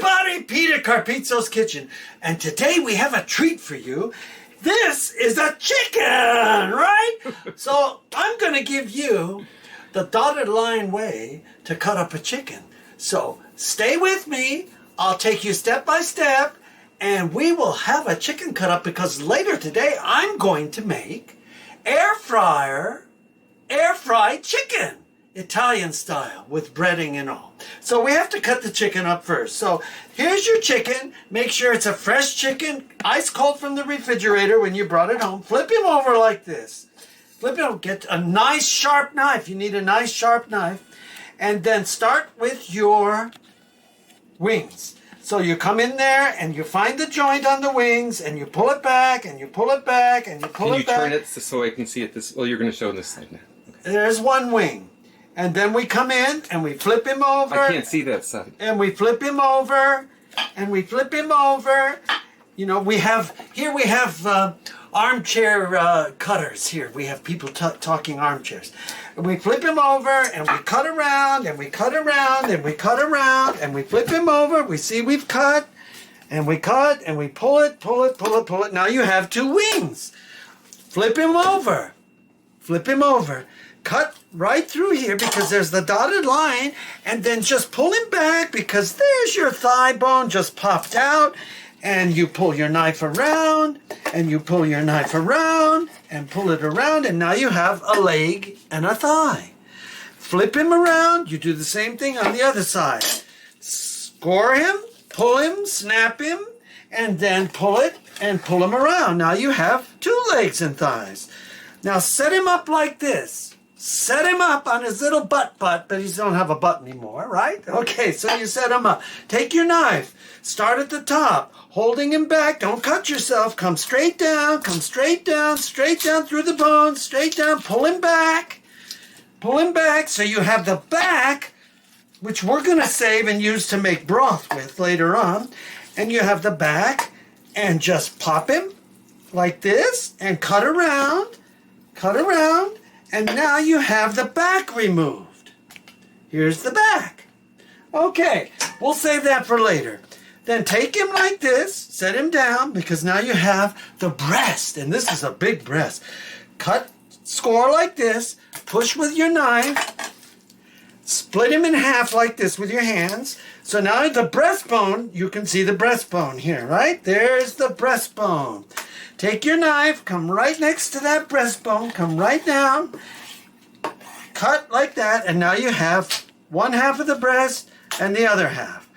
everybody, Pete at Carpizzo's Kitchen, and today we have a treat for you. This is a chicken, right? So I'm going to give you the dotted line way to cut up a chicken. So stay with me, I'll take you step by step, and we will have a chicken cut up because later today I'm going to make air fried chicken. Italian style with breading and all. So we have to cut the chicken up first. So here's your chicken. Make sure it's a fresh chicken, ice cold from the refrigerator when you brought it home. Flip him over like this. Flip him over. Get a nice sharp knife. You need a nice sharp knife. And then start with your wings. So you come in there and you find the joint on the wings and you pull it back and you pull it back and you pull it back. Can you turn it so I can see it this? Well, you're going to show on this side now. Okay. There's one wing. And then we come in and we flip him over. I can't see that side. And we flip him over. And we flip him over. You know, we have armchair cutters here. We have people talking armchairs. And we flip him over and we cut around and we cut around and we cut around and we flip him over. We see we've cut and we cut and we pull it, pull it, pull it, pull it. Now you have two wings. Flip him over. Flip him over. Cut right through here because there's the dotted line, and then just pull him back because there's your thigh bone just popped out, and you pull your knife around, and you pull your knife around, and pull it around, and now you have a leg and a thigh. Flip him around, you do the same thing on the other side. Score him, pull him, snap him, and then pull it and pull him around. Now you have two legs and thighs. Now set him up like this. Set him up on his little butt, but he don't have a butt anymore, right? Okay, so you set him up. Take your knife. Start at the top, holding him back. Don't cut yourself. Come straight down straight down through the bones, straight down. Pull him back. Pull him back so you have the back, which we're going to save and use to make broth with later on. And you have the back, and just pop him like this, and cut around, and now you have the back removed. Here's the back. Okay, we'll save that for later. Then take him like this, set him down, because now you have the breast, and this is a big breast. Cut, score like this, push with your knife, split him in half like this with your hands. So now the breastbone, you can see the breastbone here, right? There's the breastbone. Take your knife, come right next to that breastbone, come right down, cut like that, and now you have one half of the breast and the other half.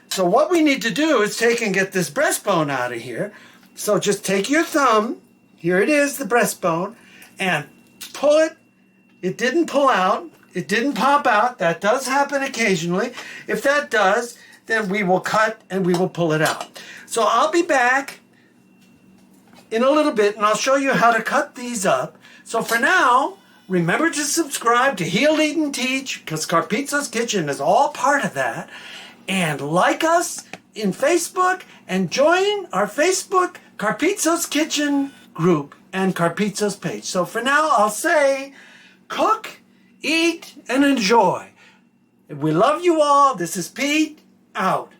So what we need to do is take and get this breastbone out of here. So just take your thumb, here it is, the breastbone, and pull it. It didn't pull out, it didn't pop out. That does happen occasionally. If that does, then we will cut and we will pull it out. So I'll be back in a little bit, and I'll show you how to cut these up. So for now, remember to subscribe to Heal, Eat, and Teach, because Carpizzo's Kitchen is all part of that. And like us in Facebook, and join our Facebook Carpizzo's Kitchen group and Carpizzo's page. So for now, I'll say, cook, eat, and enjoy. We love you all. This is Pete, out.